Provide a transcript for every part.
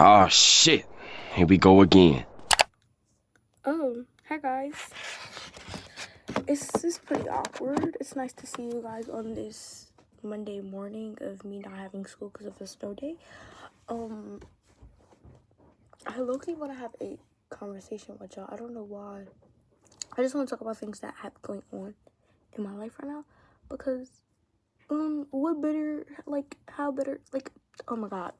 Oh shit. Here we go again. Hi guys. It's pretty awkward. It's nice to see you guys on this Monday morning of me not having school because of a snow day. I low-key want to have a conversation with y'all. I don't know why. I just want to talk about things that have going on in my life right now because what better, like, how better, like, oh my god,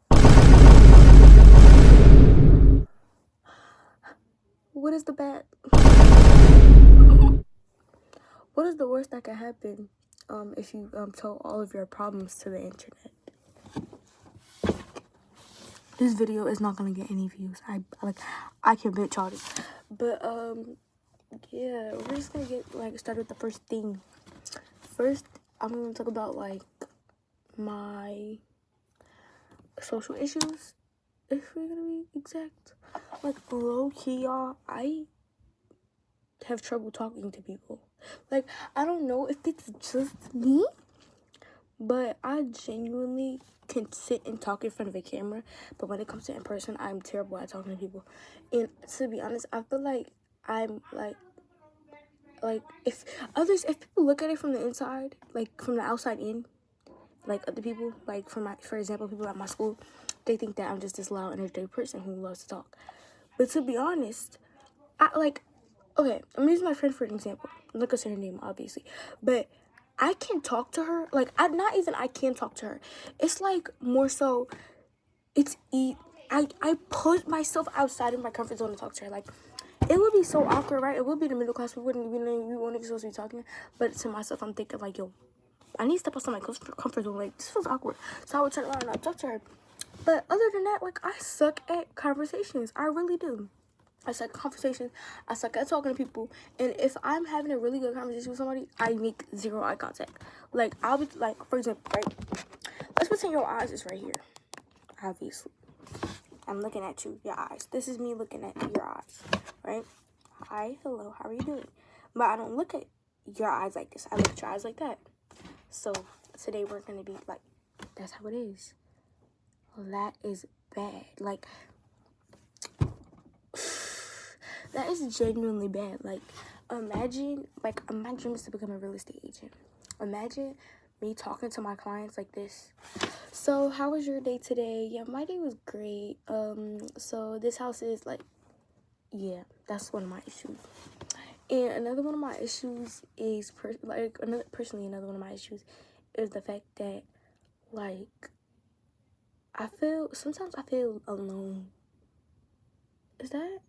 what is the bad, what is the worst that can happen if you tell all of your problems to the internet? This video is not gonna get any views. I can bet y'all this. But yeah, we're just gonna get started with the first thing. First, I'm gonna talk about like my social issues, if we're gonna be exact. Like, low key, y'all, I have trouble talking to people. Like, I don't know if it's just me, but I genuinely can sit and talk in front of a camera, but when it comes to in person, I'm terrible at talking to people. And to be honest, I feel like I'm like if people look at it from the inside, like from the outside in, like other people, like for example, people at my school, they think that I'm just this loud, energetic person who loves to talk. But to be honest, okay, I'm using my friend for an example. I'm not gonna say her name, obviously, but I can talk to her. Like, I can talk to her. It's like more so, I put myself outside of my comfort zone to talk to her. Like, it would be so awkward, right? It would be the middle class. We wouldn't even supposed to be talking. But to myself, I'm thinking like, yo, I need to step outside my comfort zone. Like, this feels awkward. So I would turn around and I'd talk to her. But other than that, like, I suck at conversations. I really do. I suck at conversations. I suck at talking to people. And if I'm having a really good conversation with somebody, I make zero eye contact. Like, I'll be like, for example, right? Let's pretend your eyes is right here. Obviously, I'm looking at you, your eyes. This is me looking at your eyes, right? Hi, hello, how are you doing? But I don't look at your eyes like this. I look at your eyes like that. So today we're gonna be like, that's how it is. That is bad. Like, that is genuinely bad. Like, imagine my dream is to become a real estate agent. Imagine me talking to my clients like this. So how was your day today? Yeah, my day was great. So this house is like, yeah, that's one of my issues. And another one of my issues is another one of my issues is the fact that, like, sometimes I feel alone. Is that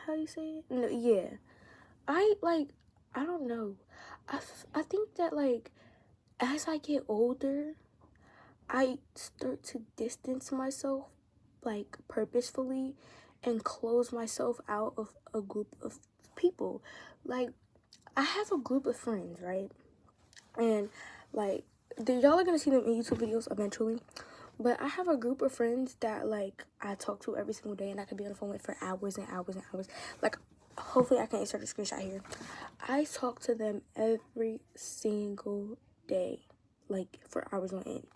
how you say it? No, yeah. I don't know. I think that, like, as I get older, I start to distance myself, like, purposefully, and close myself out of a group of people. Like, I have a group of friends, right? And, like, y'all are gonna see them in YouTube videos eventually. But I have a group of friends that, like, I talk to every single day, and I can be on the phone with for hours and hours and hours. Like, hopefully I can insert a screenshot here. I talk to them every single day, like, for hours on end.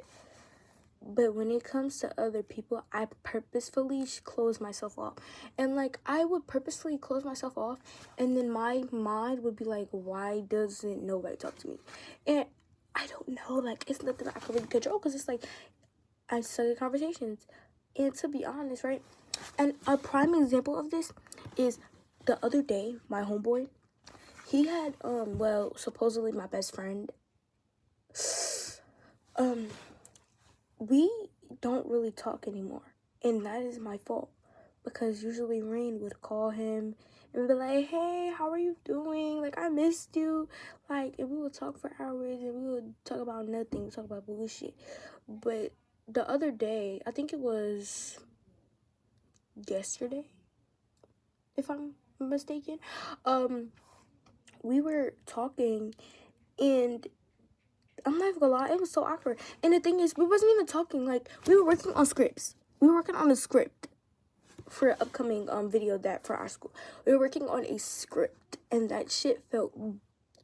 But when it comes to other people, I purposefully close myself off. And, like, I would purposefully close myself off, and then my mind would be like, why doesn't nobody talk to me? And I don't know, like, it's nothing I can really control, because it's like, I suck at conversations. And to be honest, right? And a prime example of this is the other day, my homeboy, he had, supposedly my best friend, we don't really talk anymore. And that is my fault. Because usually Rain would call him and be like, hey, how are you doing? Like, I missed you. Like, and we would talk for hours, and we would talk about nothing, talk about bullshit. But the other day, I think it was yesterday, if I'm mistaken, we were talking, and I'm not even gonna lie, it was so awkward. And the thing is, we wasn't even talking. Like, we were working on scripts. We were working on a script for an upcoming video that for our school. We were working on a script, and that shit felt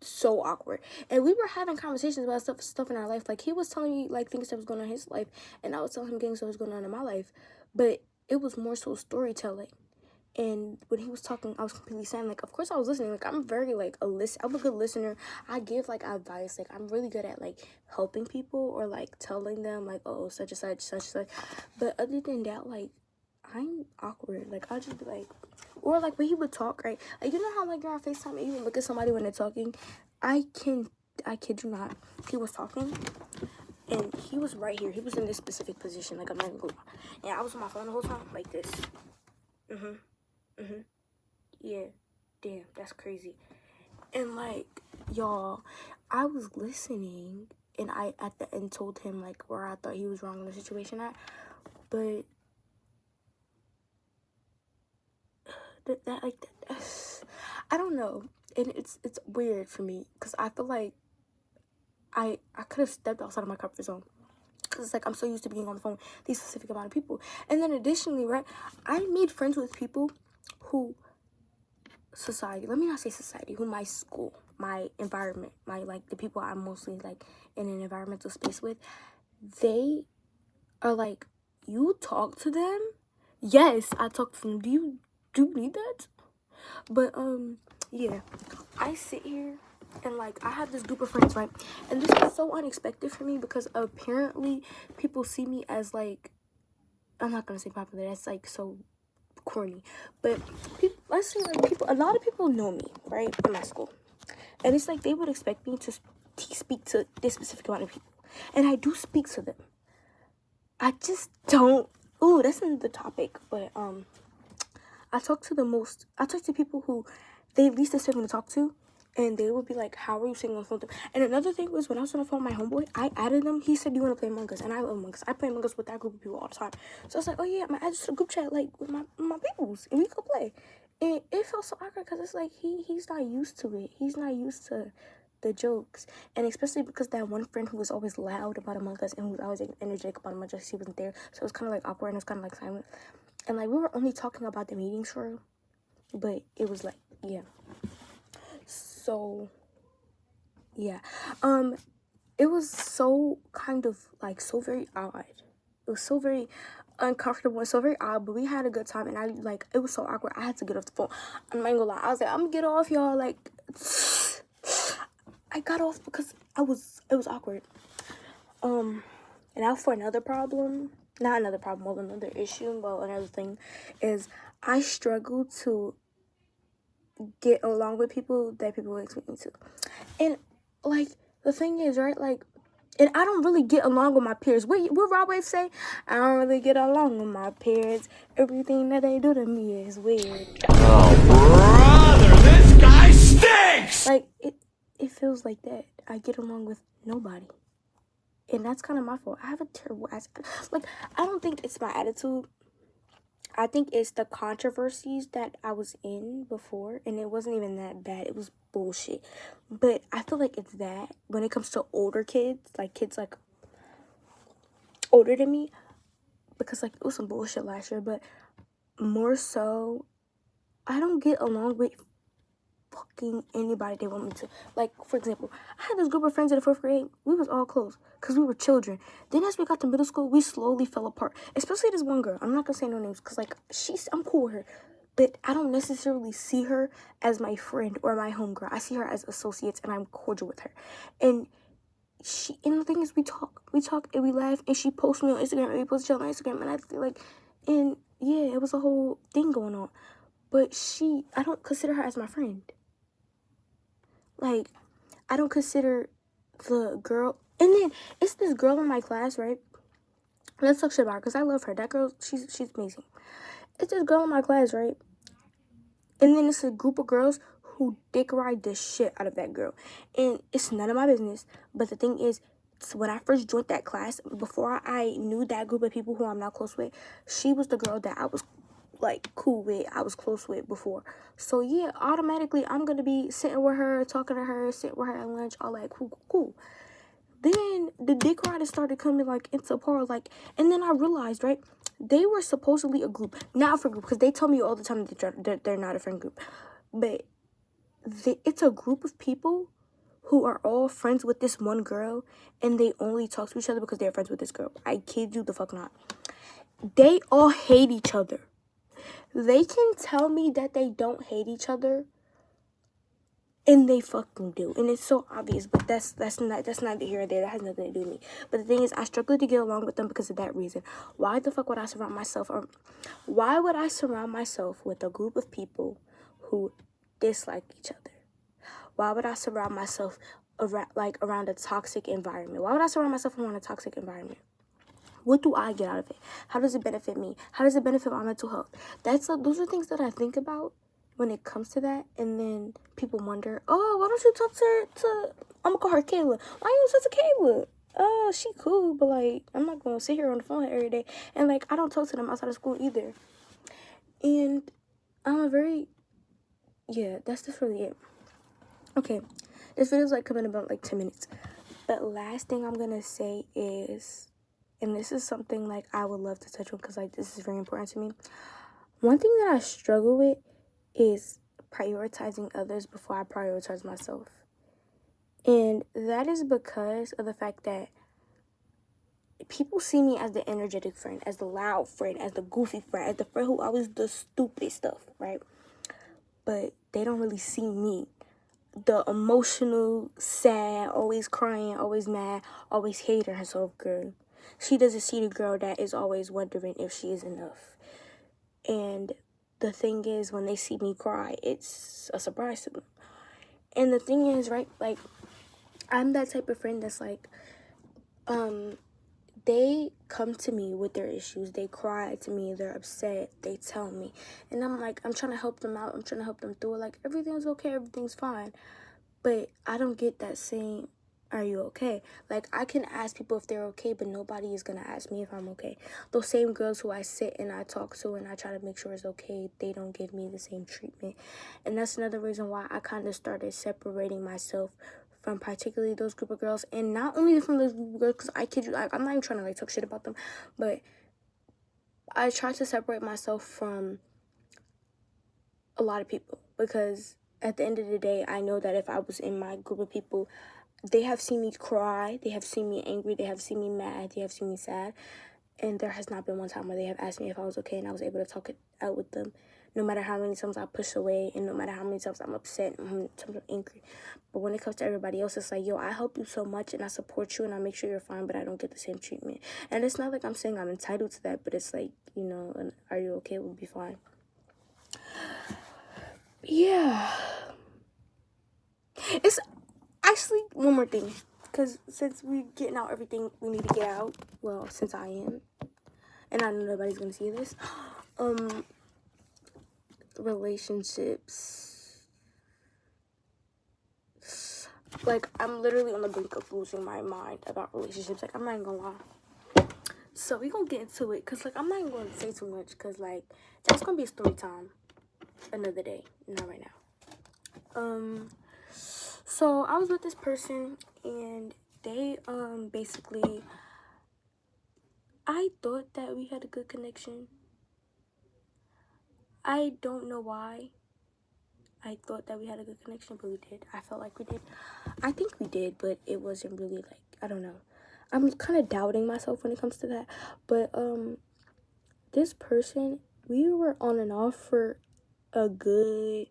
so awkward. And we were having conversations about stuff in our life. Like, he was telling me, like, things that was going on in his life, and I was telling him things that was going on in my life. But it was more so storytelling. And when he was talking, I was completely silent. Like, of course I was listening. Like, I'm very, like, I'm a good listener. I give, like, advice. Like, I'm really good at, like, helping people or, like, telling them, like, oh, such and such, such and such. But other than that, like, I'm awkward. Like, I'll just be like, or, like, when he would talk, right? Like, you know how, like, you're on FaceTime and you look at somebody when they're talking? I kid you not. He was talking, and he was right here. He was in this specific position. Like, I'm not even going to lie. And I was on my phone the whole time, like this. Yeah, damn, that's crazy. And, like, y'all, I was listening, and I, at the end, told him, like, where I thought he was wrong in the situation at, but I don't know, and it's weird for me, because I feel like I could have stepped outside of my comfort zone, because it's like, I'm so used to being on the phone with these specific amount of people, and then additionally, right, I made friends with people who let me not say society, who my school, my environment, my, like, the people I'm mostly, like, in an environmental space with, they are like, you talk to them? Yes, I talk to them. Do you need that? But yeah, I sit here and, like, I have this group of friends, right? And this is so unexpected for me, because apparently people see me as, like, I'm not gonna say popular, that's, like, so corny, but people, let's say, like, a lot of people know me, right, in my school, and it's like they would expect me to speak to this specific amount of people, and I do speak to them. I just don't. Ooh, that's another topic, but I talk to people who they least expect me to talk to, and they would be like, how are you sitting on the phone with them? And another thing was, when I was on the phone with my homeboy, I added them. He said, you want to play Among Us? And I love Among Us. I play Among Us with that group of people all the time. So I was like, oh yeah, I'm going to add just a group chat, like, with my peoples, and we could play. And it felt so awkward, because it's like, he's not used to it. He's not used to the jokes. And especially because that one friend who was always loud about Among Us, and who was always energetic about Among Us, she wasn't there. So it was kind of like awkward, and it was kind of like silent. And, like, we were only talking about the meetings for real. But it was like, yeah. So, yeah. It was so kind of, like, so very odd. It was so very uncomfortable and so very odd, but we had a good time, and it was so awkward. I had to get off the phone. I'm not gonna lie. I was like, I'm gonna get off, y'all. Like, I got off because it was awkward. And now for another problem. Not another problem, well, another issue. Well, another thing is I struggle to get along with people that people expect me to. And, like, the thing is, right, like, and I don't really get along with my peers. What Rob Wave say? I don't really get along with my peers. Everything that they do to me is weird. Oh, brother, this guy stinks! Like, it feels like that. I get along with nobody. And that's kind of my fault. I have a terrible ass. Like, I don't think it's my attitude. I think it's the controversies that I was in before, and it wasn't even that bad. It was bullshit. But I feel like it's that when it comes to older kids, like kids like older than me, because, like, it was some bullshit last year, but more so, I don't get along with fucking anybody they want me to. Like, for example, I had this group of friends in the 4th grade. We was all close because we were children. Then as we got to middle school, we slowly fell apart. Especially this one girl. I'm not gonna say no names because, like, I'm cool with her, but I don't necessarily see her as my friend or my homegirl. I see her as associates, and I'm cordial with her. And the thing is, we talk and we laugh, and she posts me on Instagram, and we post each other on Instagram, and I feel like, and yeah, it was a whole thing going on. But I don't consider her as my friend. Like, I don't consider the girl. And then it's this girl in my class, right? Let's talk shit about her because I love her. That girl, she's amazing. It's this girl in my class, right? And then it's a group of girls who dick ride the shit out of that girl. And it's none of my business. But the thing is, when I first joined that class, before I knew that group of people who I'm now close with, she was the girl that I was, like, cool with, I was close with before. So yeah, automatically I'm gonna be sitting with her, talking to her, sitting with her at lunch, all like cool. Then the dick riders started coming, like, into par, like, and then I realized, right, they were supposedly a group, not a friend group, because they tell me all the time that they're not a friend group, but it's a group of people who are all friends with this one girl, and they only talk to each other because they're friends with this girl. I kid you the fuck not. they all hate each other. They can tell me that they don't hate each other, and they fucking do. And it's so obvious, but that's neither here or there. That has nothing to do with me. But the thing is, I struggle to get along with them because of that reason. Why the fuck would I surround myself, or why would I surround myself with a group of people who dislike each other? Why would I surround myself around a toxic environment? Why would I surround myself around a toxic environment? What do I get out of it? How does it benefit me? How does it benefit my mental health? Those are things that I think about when it comes to that. And then people wonder, oh, why don't you talk to I'm gonna call her Kayla. Why you talk to Kayla? She cool, but like, I'm not gonna sit here on the phone every day. And like, I don't talk to them outside of school either. And that's just really it. Okay, this video's like coming about like 10 minutes. But last thing I'm gonna say is, and this is something like I would love to touch on because like this is very important to me. One thing that I struggle with is prioritizing others before I prioritize myself. And that is because of the fact that people see me as the energetic friend, as the loud friend, as the goofy friend, as the friend who always does stupid stuff, right? But they don't really see me, the emotional, sad, always crying, always mad, always hating herself girl. She doesn't see the girl that is always wondering if she is enough. And the thing is, when they see me cry, it's a surprise to them. And the thing is, right, like, I'm that type of friend that's like, they come to me with their issues. They cry to me. They're upset. They tell me. And I'm like, I'm trying to help them out. I'm trying to help them through it. Like, everything's okay. Everything's fine. But I don't get that same, are you okay? Like, I can ask people if they're okay, but nobody is going to ask me if I'm okay. Those same girls who I sit and I talk to and I try to make sure it's okay, they don't give me the same treatment. And that's another reason why I kind of started separating myself from particularly those group of girls. And not only from those group of girls, because I kid you, I'm not even trying to, like, talk shit about them, but I try to separate myself from a lot of people, because at the end of the day, I know that if I was in my group of people, they have seen me cry, they have seen me angry, they have seen me mad, they have seen me sad, and there has not been one time where they have asked me if I was okay and I was able to talk it out with them, no matter how many times I push away and no matter how many times I'm upset and how many times I'm angry. But when it comes to everybody else, it's like, yo, I help you so much and I support you and I make sure you're fine, but I don't get the same treatment. And it's not like I'm saying I'm entitled to that, but it's like, you know, and are you okay? We'll be fine. Yeah. It's actually one more thing, because since we're getting out everything we need to get out, well, since I am, and I know nobody's gonna see this, relationships, like, I'm literally on the brink of losing my mind about relationships. Like, I'm not even gonna lie. So we gonna get into it, because like, I'm not even gonna say too much, because like, that's gonna be a story time another day, not right now. So I was with this person and they basically, I thought that we had a good connection. I don't know why I thought that we had a good connection, but we did. I felt like we did. I think we did, but it wasn't really, like, I don't know. I'm kind of doubting myself when it comes to that. But this person, we were on and off for a good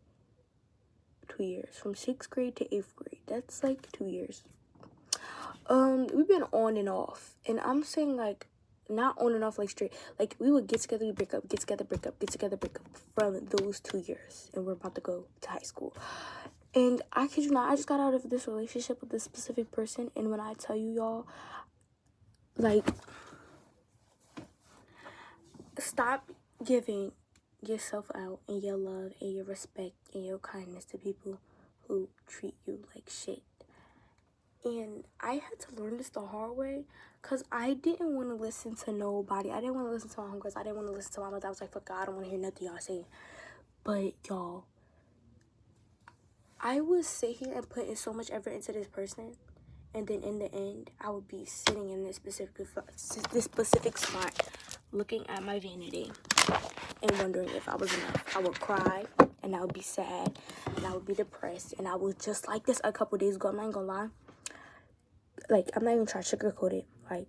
2 years, from 6th grade to 8th grade. That's like 2 years. We've been on and off, and I'm saying, like, not on and off, like, straight. Like, we would get together, we break up, get together, break up, get together, break up, from those 2 years, and we're about to go to high school. And I kid you not, I just got out of this relationship with this specific person, and when I tell you, y'all, like, stop giving yourself out and your love and your respect and your kindness to people who treat you like shit. And I had to learn this the hard way, because I didn't want to listen to nobody. I didn't want to listen to my homegirls. I didn't want to listen to my mother. I was like, fuck God, I don't want to hear nothing y'all saying. But, y'all, I would sit here and put in so much effort into this person, and then in the end, I would be sitting in this specific spot, looking at my vanity, and wondering if I was enough. I would cry, and I would be sad, and I would be depressed, and I was just like this a couple days ago. I'm not even gonna lie. Like, I'm not even trying to sugarcoat it. Like,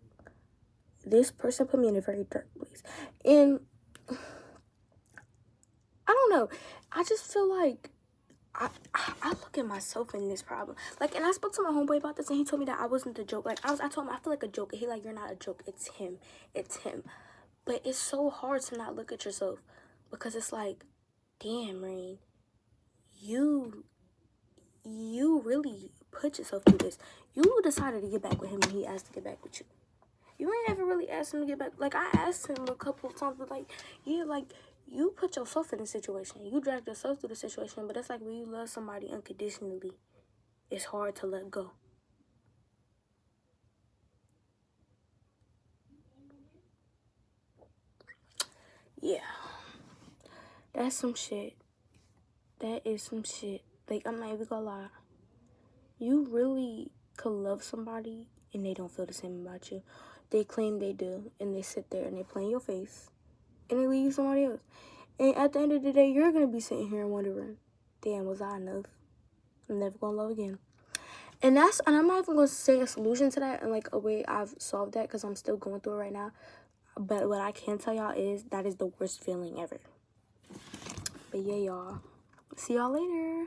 this person put me in a very dark place. And I don't know. I just feel like I look at myself in this problem. Like, and I spoke to my homeboy about this, and he told me that I wasn't the joke. Like, I told him I feel like a joke. And he like, you're not a joke. It's him. It's him. But it's so hard to not look at yourself, because it's like, damn, Rain, you really put yourself through this. You decided to get back with him when he asked to get back with you. You ain't ever really asked him to get back. Like, I asked him a couple of times, but like, yeah, like, you put yourself in the situation. You dragged yourself through the situation. But it's like, when you love somebody unconditionally, it's hard to let go. Yeah. That's some shit. That is some shit. Like, I'm not even gonna lie. You really could love somebody and they don't feel the same about you. They claim they do, and they sit there and they play in your face, and they leave somebody else. And at the end of the day, you're gonna be sitting here and wondering, damn, was I enough? I'm never gonna love again. And I'm not even gonna say a solution to that and like a way I've solved that, because I'm still going through it right now. But what I can tell y'all is that is the worst feeling ever. But yeah, y'all. See y'all later.